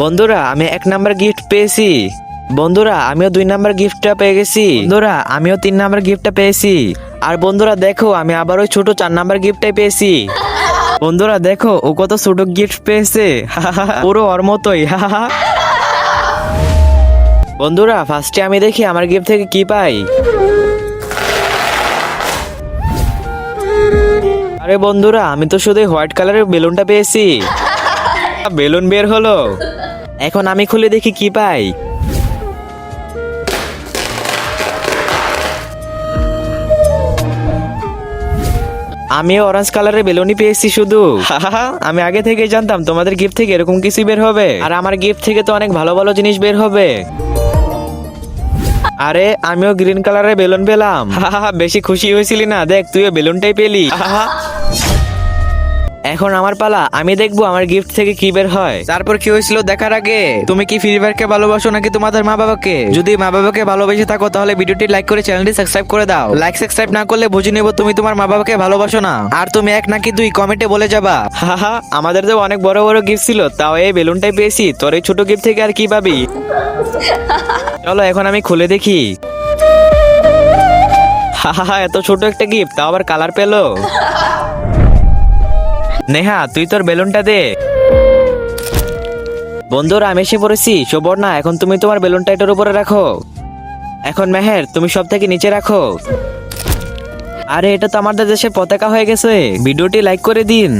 বন্ধুরা আমি 1 number gift পেয়েছি। বন্ধুরা আমিও 2 নাম্বার গিফটটা পেয়ে গেছি। বন্ধুরা আমিও 3 নাম্বার গিফটটা পেয়েছি। আর বন্ধুরা দেখো আমি আবার ওই ছোট 4 নাম্বার গিফটটাই পেয়েছি। বন্ধুরা দেখো ও কত ছোট গিফট পেয়েছে, পুরো ওর মতোই। বন্ধুরা ফার্স্টে আমি দেখি আমার গিফট থেকে কি পাই। আরে বন্ধুরা আমি তো শুধু হোয়াইট কালারের বেলুনটা পেয়েছি। বেলুন বের হলো, এখন আমি খুলে দেখি কি পাই। আমি অরেঞ্জ কালারের বেলুনই পেয়েছি শুধু। আমি আগে থেকে জানতাম তোমাদের গিফট থেকে এরকম কিছু বের হবে, আর আমার গিফট থেকে তো অনেক ভালো ভালো জিনিস বের হবে। আরে আমিও গ্রিন কালারের বেলুন পেলাম। বেশি খুশি হয়েছিলি না, দেখ তুইও বেলুনটাই পেলি। এখন আমার পালা, আমি দেখবো আমার গিফট থেকে কি বের হয়। তারপর কি হয়েছিল দেখার আগে তুমি কি ফ্রি ফায়ারকে ভালোবাসো নাকি তোমাদের মা বাবাকে? যদি মা বাবাকে ভালোবেসে থাকো তাহলে ভিডিওটি লাইক করে চ্যানেলটি সাবস্ক্রাইব করে দাও। লাইক সাবস্ক্রাইব না করলে বুঝে নেবো তুমি তোমার মা বাবাকে ভালোবাসো না। আর তুমি 1 নাকি 2 কমেন্টে বলে যাবা। আমাদের তো অনেক বড় বড় গিফট ছিল, তাও এই বেলুনটাই পেয়েছি, তোর এই ছোট গিফট থেকে আর কি পাবি? চলো এখন আমি খুলে দেখি। এত ছোট একটা গিফট, তাও আবার কালার পেলো। নেহা তুই তোর বেলুনটা দে। বন্ধুরা আমি এসে পড়েছি। সুবর্ণা এখন তুমি তোমার বেলুনটা এটার উপরে রাখো। এখন মেহের তুমি সব থেকে নিচে রাখো। আরে এটা তো আমাদের দেশের পতাকা হয়ে গেছে। ভিডিওটি লাইক করে দিন।